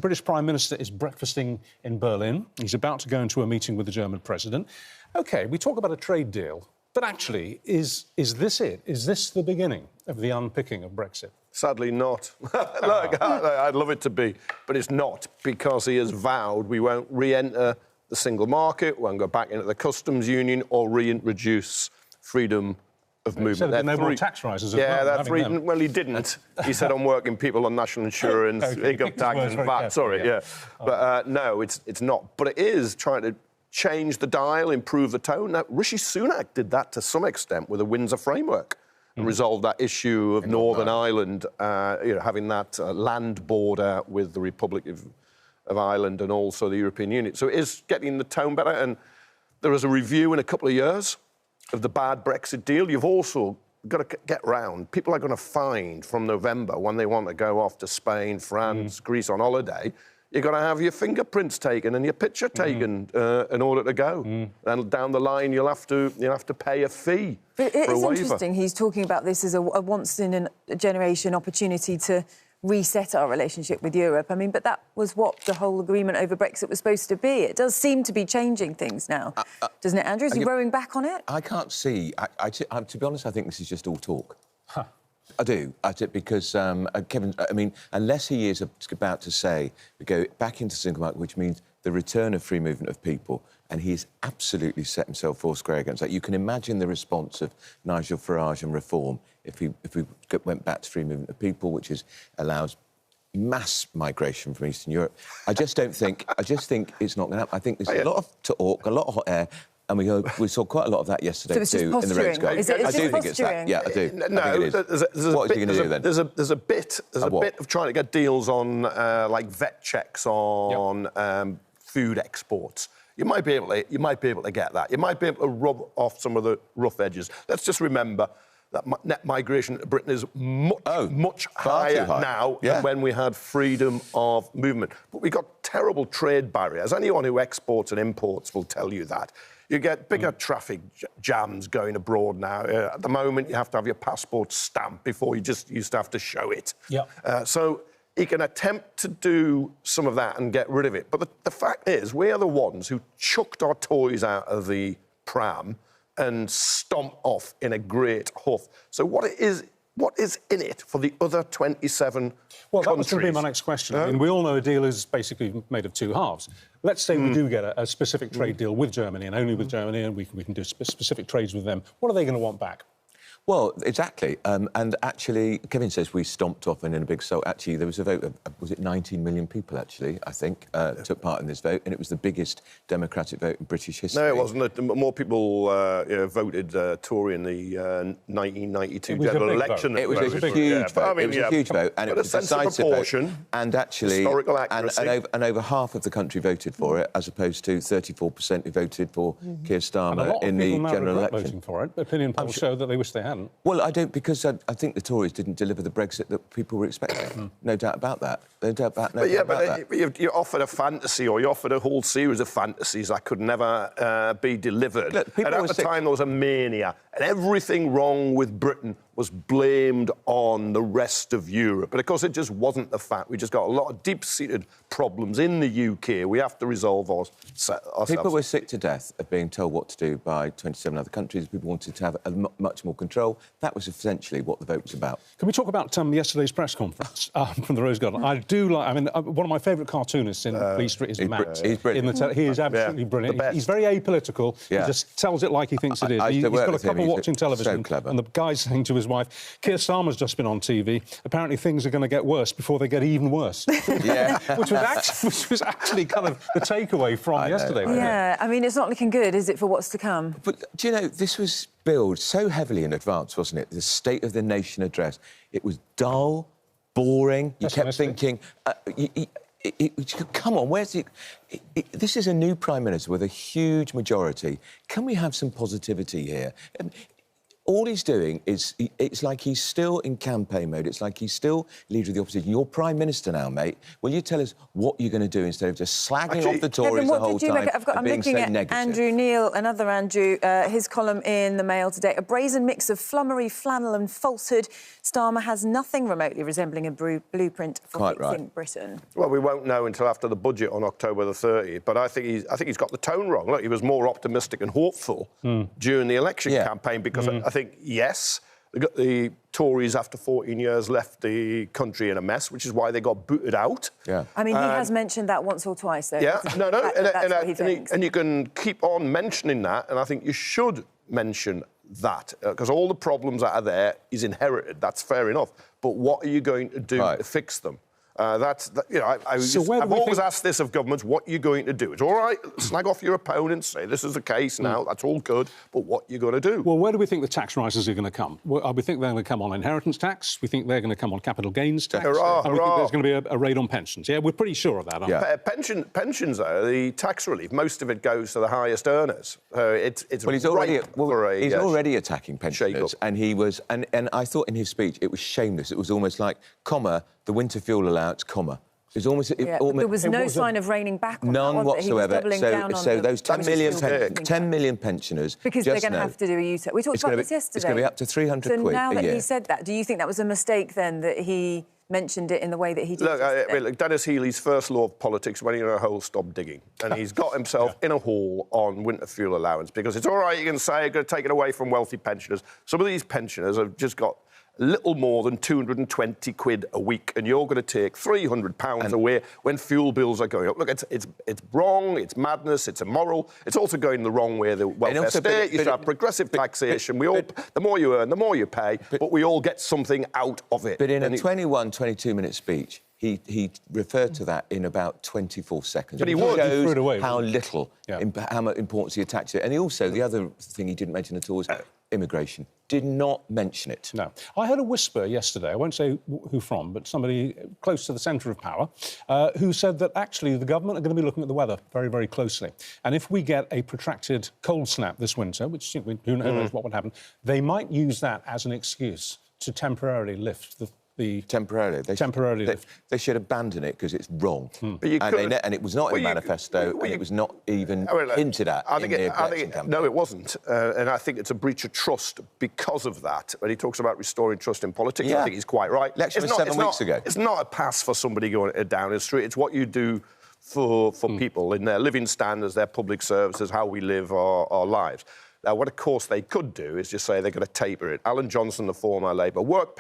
British Prime Minister is breakfasting in Berlin. He's about to go into a meeting with the German President. OK, we talk about a trade deal, but actually, is this it? Is this the beginning of the unpicking of Brexit? Sadly not. Look, I'd love it to be, but it's not, because he has vowed we won't re-enter the single market, we won't go back into the customs union or reintroduce freedom of movement. He said there no more tax rises. Yeah, that's freedom. Well, he didn't. He said on working people on national insurance, income tax and VAT. Sorry, yeah. But no, it's not. But it is trying to change the dial, improve the tone. Now, Rishi Sunak did that to some extent with the Windsor Framework and resolved that issue of Northern Ireland, having that land border with the Republic of Ireland and also the European Union. So it is getting the tone better. And there is a review in a couple of years of the bad Brexit deal. You've also got to get round. People are going to find from November, when they want to go off to Spain, France, Greece on holiday, you've got to have your fingerprints taken and your picture taken in order to go. And down the line, you'll have to pay a fee. But it is interesting. He's talking about this as a once-in-a-generation opportunity to reset our relationship with Europe. I mean, but that was what the whole agreement over Brexit was supposed to be. It does seem to be changing things now, doesn't it, Andrew? Is he rowing back on it? I can't see. To be honest, I think this is just all talk. I do, because Kevin, I mean, unless he is about to say we go back into single market, which means the return of free movement of people, and he's absolutely set himself four square against that. You can imagine the response of Nigel Farage and Reform if we went back to free movement of people, which allows mass migration from Eastern Europe. I just think it's not going to happen. I think there's a lot of talk, a lot of hot air. And we saw quite a lot of that yesterday too in the Roads Guide. I do think it's that. Yeah, I do. No, what is he going to do then? There's a bit of trying to get deals on like vet checks on food exports. You might be able to get that. You might be able to rub off some of the rough edges. Let's just remember that net migration to Britain is much higher now than when we had freedom of movement. But we've got terrible trade barriers. Anyone who exports and imports will tell you that. You get bigger traffic jams going abroad now. At the moment, you have to have your passport stamped before you just used to have to show it. So he can attempt to do some of that and get rid of it. But the fact is, we are the ones who chucked our toys out of the pram and stomped off in a great huff. So what is in it for the other 27 Well, that countries? was going to be my next question. I mean, we all know a deal is basically made of two halves. Let's say we do get a specific trade deal with Germany, and only with Germany, and we can do specific trades with them. What are they going to want back? Well, exactly. And actually, Kevin says we stomped off and in a big... So actually, there was a vote of, was it 19 million people, actually, I think, took part in this vote, and it was the biggest democratic vote in British history. No, it wasn't. More people voted Tory in the 1992 general election. It was a huge vote. It was a huge vote, and it was a decisive vote. And actually... Historical accuracy. And over half of the country voted for it, as opposed to 34% who voted for Keir Starmer in the general election. Voting for it. Opinion polls show that they wish they hadn't. Well, I don't, because I think the Tories didn't deliver the Brexit that people were expecting. No doubt about that. No doubt about that. You offered a fantasy, or you offered a whole series of fantasies that could never be delivered. Look, and at the time, there was a mania, and everything wrong with Britain was blamed on the rest of Europe. But, of course, it just wasn't the fact. We just got a lot of deep-seated problems in the UK. We have to resolve ourselves. People were sick to death of being told what to do by 27 other countries. People wanted to have much more control. That was essentially what the vote was about. Can we talk about yesterday's press conference from the Rose Garden? I do like... I mean, one of my favourite cartoonists in Fleet Street is Matt. He's brilliant. He is absolutely brilliant. He's very apolitical. He just tells it like he thinks it is. He's got a couple watching television. So clever. And the guy's saying to his wife, Keir Starmer's just been on TV. Apparently things are going to get worse before they get even worse. which was actually kind of the takeaway from yesterday. Yeah, I mean, it's not looking good, is it, for what's to come? But, do you know, this was billed so heavily in advance, wasn't it? The State of the Nation address. It was dull, boring. You kept thinking... come on, where's it? This is a new Prime Minister with a huge majority. Can we have some positivity here? all he's doing is... it's like he's still in campaign mode. It's like he's still leader of the opposition. You're Prime Minister now, mate. Will you tell us what you're going to do instead of just slagging off the Tories the whole time I'm looking at negative? Andrew Neil, another Andrew, his column in the Mail today. A brazen mix of flummery, flannel and falsehood. Starmer has nothing remotely resembling a blueprint for fixing Britain. Well, we won't know until after the budget on October the 30th, but I think he's got the tone wrong. Look, he was more optimistic and hopeful during the election campaign because I think, yes, the Tories, after 14 years, left the country in a mess, which is why they got booted out. Yeah. I mean, he has mentioned that once or twice, though. Yeah, no, and you can keep on mentioning that, and I think you should mention that, because all the problems that are there is inherited. That's fair enough. But what are you going to do to fix them? I've always asked this of governments, what are you going to do? It's all right, slag off your opponents, say this is the case now, that's all good, but what are you going to do? Well, where do we think the tax rises are going to come? Well, we think they're going to come on inheritance tax, we think they're going to come on capital gains tax, and we think there's going to be a raid on pensions. Yeah, we're pretty sure of that, aren't we? Pensions, though, the tax relief, most of it goes to the highest earners. He's already attacking pensioners, and he was, and I thought in his speech it was shameless. It was almost like, the winter fuel allowance, It was almost... there was no sign of reining back on none that, whatsoever. So those 10 million pensioners... Because they're going to have to do a U-turn. We talked about this yesterday. It's going to be up to 300 quid a year. So now that he said that, do you think that was a mistake, then, that he mentioned it in the way that he did? Look, Dennis Healey's first law of politics, when you're in a hole, stop digging. And he's got himself in a hole on winter fuel allowance, because it's all right, you can say, you're going to take it away from wealthy pensioners. Some of these pensioners have just got little more than 220 quid a week, and you're going to take £300 away when fuel bills are going up. Look, it's wrong, it's madness, it's immoral. It's also going the wrong way, the welfare state. You should have progressive taxation. The more you earn, the more you pay, but we all get something out of it. But in a 22-minute speech, he referred to that in about 24 seconds. But he shows how little, how much importance he attached to it. And the other thing he didn't mention at all was immigration. Did not mention it. No. I heard a whisper yesterday, I won't say who from, but somebody close to the centre of power, who said that actually the government are going to be looking at the weather very, very closely. And if we get a protracted cold snap this winter, which who knows what would happen, they might use that as an excuse to temporarily lift the Temporarily. They should abandon it because it's wrong. But and it was not in the manifesto, and it was not even hinted at in the election campaign. No, it wasn't. And I think it's a breach of trust because of that. When he talks about restoring trust in politics, I think he's quite right. Election was 7 weeks ago. It's not a pass for somebody going down the street. It's what you do for people in their living standards, their public services, how we live our lives. Now, what, of course, they could do is just say they're going to taper it. Alan Johnson, the former Labour work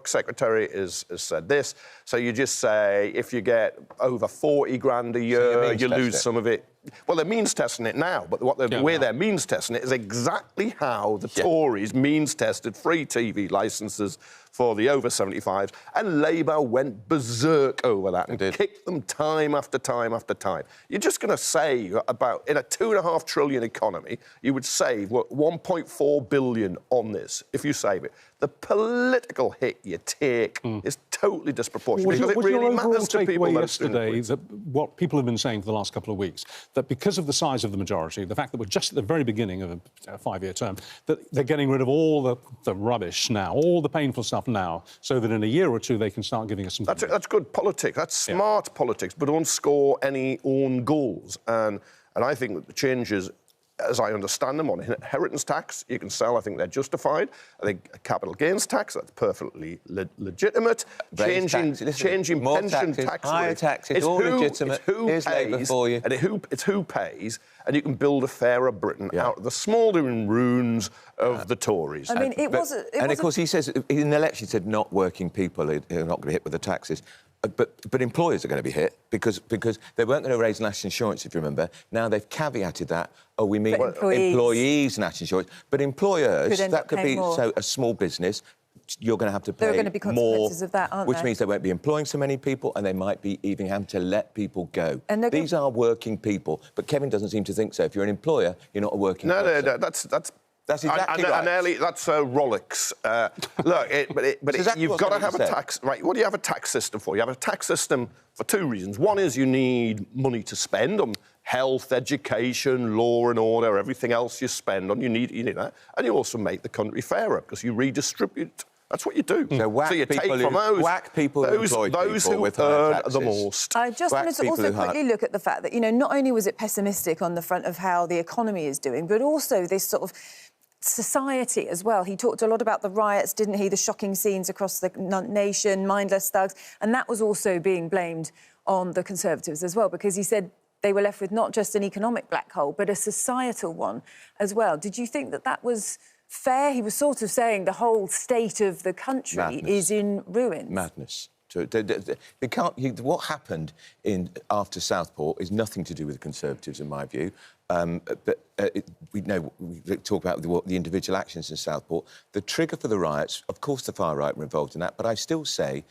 secretary, has said this. So you just say if you get over 40 grand a year, you lose some of it. Well, they're means testing it now, but the way they're means testing it is exactly how the Tories means tested free TV licences for the over 75s, and Labour went berserk over that and kicked them time after time after time. You're just going to save about, in a £2.5 trillion economy, you would save 1.4 billion on this if you save it. The political hit you take is totally disproportionate because it really matters to people. Yesterday, that what people have been saying for the last couple of weeks, that because of the size of the majority, the fact that we're just at the very beginning of a 5-year term, that they're getting rid of all the rubbish now, all the painful stuff now, so that in a year or two they can start giving us some... That's good politics. That's smart politics, but don't score any own goals. And I think that the changes, as I understand them, on inheritance tax, you can sell. I think they're justified. I think a capital gains tax, that's perfectly legitimate. Changing pension tax higher taxes, all legitimate. Here's Labour for you. And it's who pays, and you can build a fairer Britain out of the smouldering ruins of the Tories. I mean, of course, he says in the election, he said not working people are not going to be hit with the taxes. But employers are going to be hit because they weren't going to raise national insurance, if you remember. Now they've caveated that. Oh, we mean employees' national insurance. But employers, that could be so a small business. You're going to have to pay more. There are going to be consequences of that, aren't there? Which means they won't be employing so many people, and they might be even having to let people go. And these are working people, but Kevin doesn't seem to think so. If you're an employer, you're not a working person. No, that's That's exactly right. And Ellie, that's Rolex. Look, you've got to have a tax... Right, what do you have a tax system for? You have a tax system for two reasons. One is you need money to spend on health, education, law and order, everything else you spend on. You need that. And you also make the country fairer because you redistribute. That's what you do. So you take from those who earn the most. I just wanted to also quickly look at the fact that, not only was it pessimistic on the front of how the economy is doing, but also this sort of society as well. He talked a lot about the riots, didn't he? The shocking scenes across the nation, mindless thugs. And that was also being blamed on the Conservatives as well, because he said they were left with not just an economic black hole, but a societal one as well. Did you think that that was fair? He was sort of saying the whole state of the country is in ruins. Madness. What happened after Southport is nothing to do with the Conservatives, in my view. We talk about the individual actions in Southport. The trigger for the riots, of course, the far right were involved in that. But I still say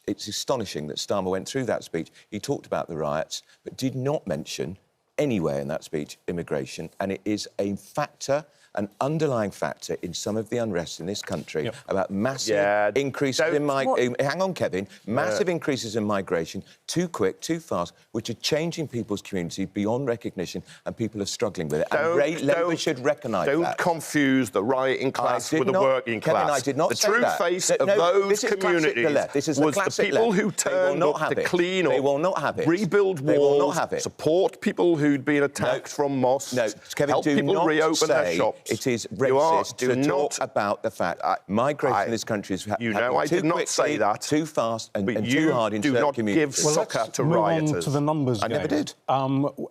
it's astonishing that Starmer went through that speech. He talked about the riots, but did not mention anywhere in that speech immigration, and it is a factor. An underlying factor in some of the unrest in this country about massive increases in hang on, Kevin. Massive increases in migration, too quick, too fast, which are changing people's community beyond recognition, and people are struggling with it. Labour should recognise that. Don't confuse the rioting class with the working class. Kevin, I did not say that. The true face of those communities was the people who turned up to clean up, they will not have it. Rebuild walls, support people who'd been attacked from mosques, help people reopen their shops. It is racist to talk about the fact migration in this country is happening too quickly, too fast and too hard in certain communities. Well, let's give move on to the numbers I never did.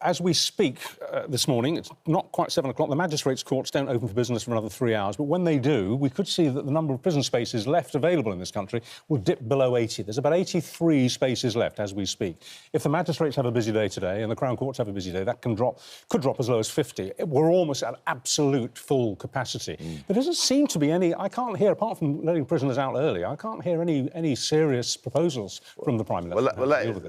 As we speak this morning, it's not quite 7 o'clock. The magistrates' courts don't open for business for another 3 hours, but when they do, we could see that the number of prison spaces left available in this country will dip below 80. There's about 83 spaces left as we speak. If the magistrates have a busy day today and the Crown Courts have a busy day, that could drop as low as 50. We're almost at absolute full capacity. There doesn't seem to be any... I can't hear, apart from letting prisoners out early, I can't hear any serious proposals from the Prime Minister.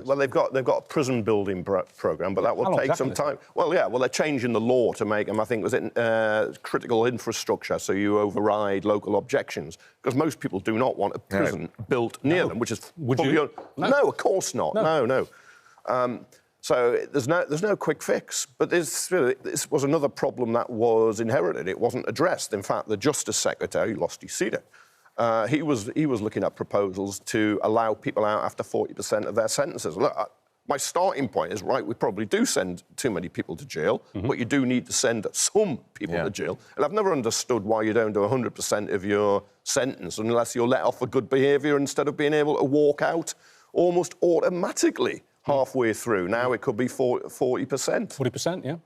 Well, they've got a prison building programme, but that will take some time. Well, they're changing the law to make them, I think, was it critical infrastructure, so you override local objections, because most people do not want a prison built near them, which is... Would you? No, of course not. No. So there's no quick fix. But this was another problem that was inherited. It wasn't addressed. In fact, the Justice Secretary lost his seat. He was looking at proposals to allow people out after 40% of their sentences. Look, my starting point is, right, we probably do send too many people to jail, but you do need to send some people to jail. And I've never understood why you don't do 100% of your sentence unless you're let off for good behaviour instead of being able to walk out almost automatically halfway through. Now it could be 40%. 40%, yeah.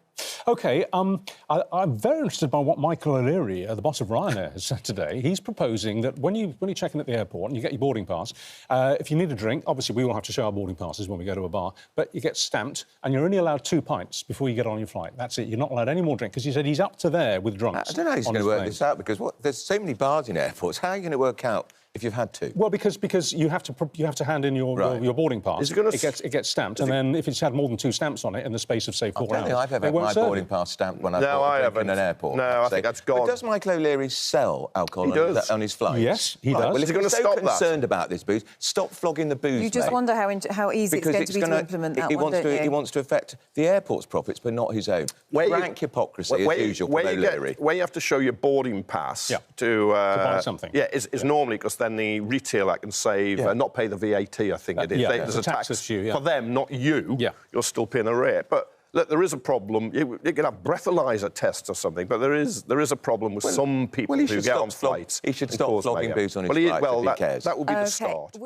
OK, I'm very interested by what Michael O'Leary, the boss of Ryanair, has said today. He's proposing that when you check in at the airport and you get your boarding pass, if you need a drink, obviously we all have to show our boarding passes when we go to a bar, but you get stamped and you're only allowed 2 pints before you get on your flight. That's it. You're not allowed any more drink, because he said he's up to there with drunks. I don't know how he's going to work this out, because there's so many bars in airports. How are you going to work out if you've had to? Well, because you have to hand in your boarding pass. It gets stamped, and then if it's had more than 2 stamps on it in the space of, say, 4 hours... I don't think I've ever had my boarding pass stamped when I've bought a drink in an airport. No, I think that's gone. But does Michael O'Leary sell alcohol on his flights? Yes, he does. Well, if you're so concerned about this booze, stop flogging the booze, You just wonder how easy it's going to be to implement that one, don't you? He wants to affect the airport's profits, but not his own. Rank hypocrisy, as usual, from O'Leary. Where you have to show your boarding pass to buy something. Is normally because then the retailer can save, not pay the VAT, I think it is. There's a tax for them, not you. You're still paying a rate. But look, there is a problem. You can have breathalyzer tests or something, but there is a problem with some people who get on flights. He should stop flogging booze on his flights if he cares. That would be the start.